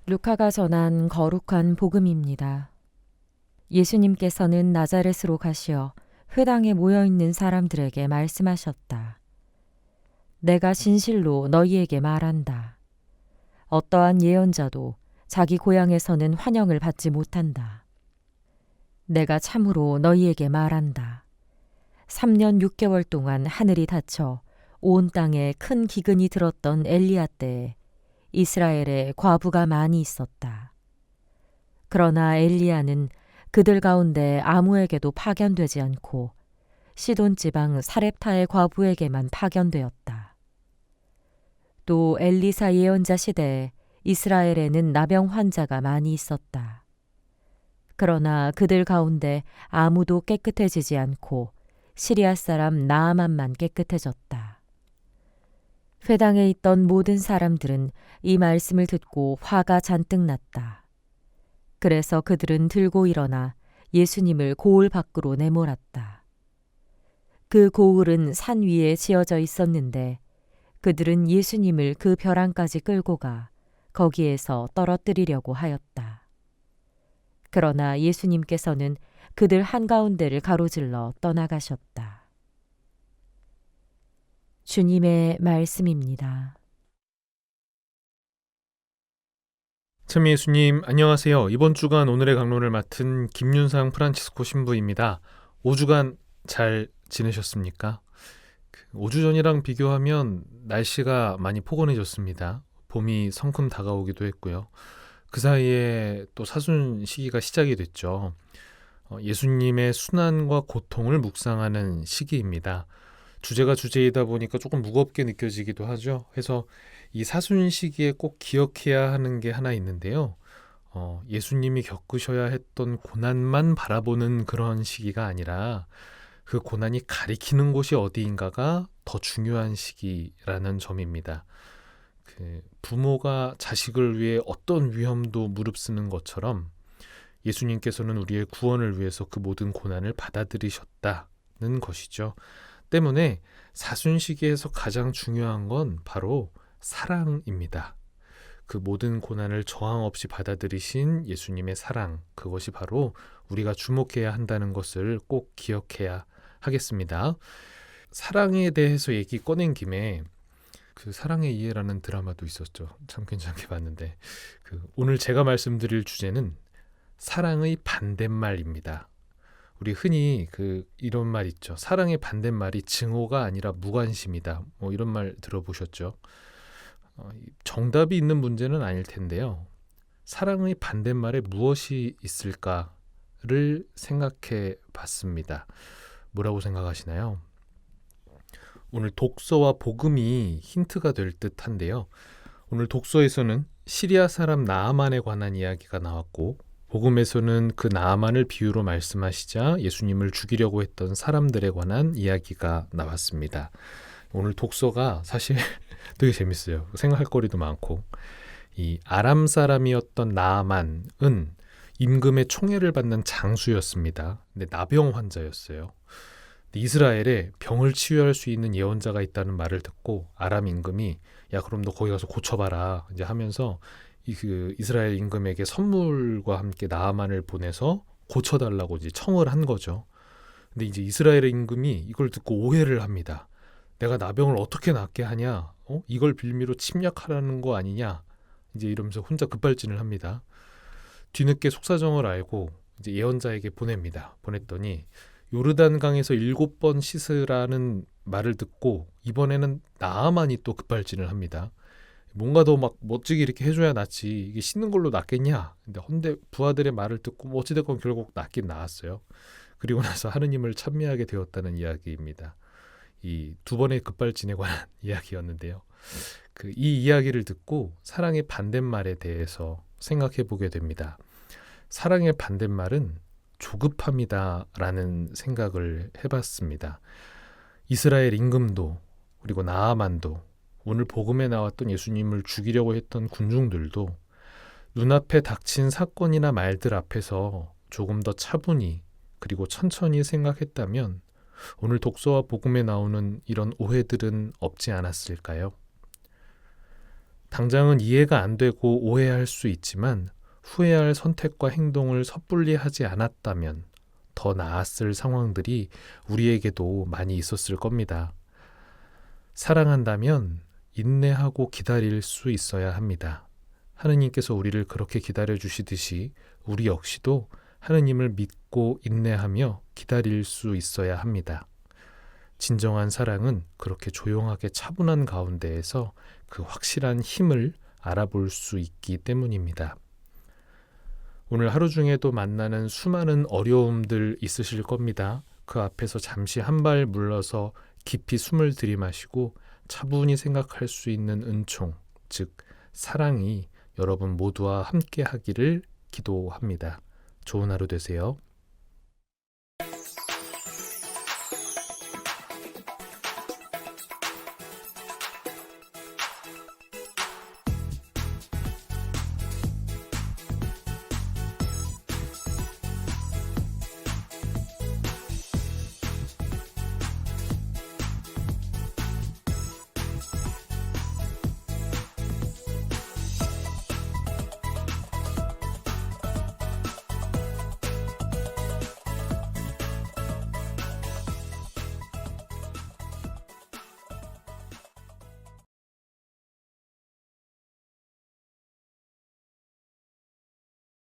루카가 전한 거룩한 복음입니다. 예수님께서는 나자렛으로 가시어 회당에 모여있는 사람들에게 말씀하셨다. 내가 진실로 너희에게 말한다. 어떠한 예언자도 자기 고향에서는 환영을 받지 못한다. 내가 참으로 너희에게 말한다. 3년 6개월 동안 하늘이 닫혀 온 땅에 큰 기근이 들었던 엘리야 때에 이스라엘에 과부가 많이 있었다. 그러나 엘리야는 그들 가운데 아무에게도 파견되지 않고 시돈 지방 사렙타의 과부에게만 파견되었다. 또 엘리사 예언자 시대에 이스라엘에는 나병 환자가 많이 있었다. 그러나 그들 가운데 아무도 깨끗해지지 않고 시리아 사람 나아만만 깨끗해졌다. 회당에 있던 모든 사람들은 이 말씀을 듣고 화가 잔뜩 났다. 그래서 그들은 들고 일어나 예수님을 고을 밖으로 내몰았다. 그 고을은 산 위에 지어져 있었는데 그들은 예수님을 그 벼랑까지 끌고 가 거기에서 떨어뜨리려고 하였다. 그러나 예수님께서는 그들 한가운데를 가로질러 떠나가셨다. 주님의 말씀입니다. 참 예수님, 안녕하세요. 이번 주간 오늘의 강론을 맡은 김윤상 프란치스코 신부입니다. 5주간 잘 지내셨습니까? 5주 전이랑 비교하면 날씨가 많이 포근해졌습니다. 봄이 성큼 다가오기도 했고요. 그 사이에 또 사순 시기가 시작이 됐죠. 예수님의 순환과 고통을 묵상하는 시기입니다. 주제가 주제이다 보니까 조금 무겁게 느껴지기도 하죠. 그래서 이 사순 시기에 꼭 기억해야 하는 게 하나 있는데요. 예수님이 겪으셔야 했던 고난만 바라보는 그런 시기가 아니라 그 고난이 가리키는 곳이 어디인가가 더 중요한 시기라는 점입니다. 부모가 자식을 위해 어떤 위험도 무릅쓰는 것처럼 예수님께서는 우리의 구원을 위해서 그 모든 고난을 받아들이셨다는 것이죠. 때문에 사순시기에서 가장 중요한 건 바로 사랑입니다. 그 모든 고난을 저항 없이 받아들이신 예수님의 사랑, 그것이 바로 우리가 주목해야 한다는 것을 꼭 기억해야 하겠습니다. 사랑에 대해서 얘기 꺼낸 김에 그 사랑의 이해라는 드라마도 있었죠. 참 괜찮게 봤는데 오늘 제가 말씀드릴 주제는 사랑의 반대말입니다. 우리 흔히 이런 말 있죠. 사랑의 반대말이 증오가 아니라 무관심이다. 뭐 이런 말 들어보셨죠? 정답이 있는 문제는 아닐 텐데요. 사랑의 반대말에 무엇이 있을까를 생각해 봤습니다. 뭐라고 생각하시나요? 오늘 독서와 복음이 힌트가 될 듯한데요. 오늘 독서에서는 시리아 사람 나아만에 관한 이야기가 나왔고 복음에서는 그 나아만을 비유로 말씀하시자 예수님을 죽이려고 했던 사람들에 관한 이야기가 나왔습니다. 오늘 독서가 사실 되게 재밌어요. 생각할 거리도 많고 이 아람 사람이었던 나아만은 임금의 총애를 받는 장수였습니다. 근데 나병 환자였어요. 이스라엘에 병을 치유할 수 있는 예언자가 있다는 말을 듣고 아람 임금이 야 그럼 너 거기 가서 고쳐봐라 이제 하면서 이스라엘 임금에게 선물과 함께 나아만을 보내서 고쳐달라고 이제 청을 한 거죠. 근데 이제 이스라엘 임금이 이걸 듣고 오해를 합니다. 내가 나병을 어떻게 낫게 하냐? 이걸 빌미로 침략하라는 거 아니냐? 이제 이러면서 혼자 급발진을 합니다. 뒤늦게 속사정을 알고 이제 예언자에게 보냅니다. 보냈더니 요르단강에서 7번 씻으라는 말을 듣고 이번에는 나아만이 또 급발진을 합니다. 뭔가 더 막 멋지게 이렇게 해줘야 낫지 이게 씻는 걸로 낫겠냐. 근데 헌데 부하들의 말을 듣고 어찌됐건 결국 낫긴 나았어요. 그리고 나서 하느님을 찬미하게 되었다는 이야기입니다. 이 두 번의 급발진에 관한 이야기였는데요. 이 이야기를 듣고 사랑의 반대말에 대해서 생각해 보게 됩니다. 사랑의 반대말은 조급함이다라는 생각을 해봤습니다. 이스라엘 임금도 그리고 나아만도 오늘 복음에 나왔던 예수님을 죽이려고 했던 군중들도 눈앞에 닥친 사건이나 말들 앞에서 조금 더 차분히 그리고 천천히 생각했다면 오늘 독서와 복음에 나오는 이런 오해들은 없지 않았을까요? 당장은 이해가 안 되고 오해할 수 있지만 후회할 선택과 행동을 섣불리 하지 않았다면 더 나았을 상황들이 우리에게도 많이 있었을 겁니다. 사랑한다면 인내하고 기다릴 수 있어야 합니다. 하느님께서 우리를 그렇게 기다려 주시듯이 우리 역시도 하느님을 믿고 인내하며 기다릴 수 있어야 합니다. 진정한 사랑은 그렇게 조용하게 차분한 가운데에서 그 확실한 힘을 알아볼 수 있기 때문입니다. 오늘 하루 중에도 만나는 수많은 어려움들 있으실 겁니다. 그 앞에서 잠시 한 발 물러서 깊이 숨을 들이마시고 차분히 생각할 수 있는 은총, 즉 사랑이 여러분 모두와 함께 하기를 기도합니다. 좋은 하루 되세요.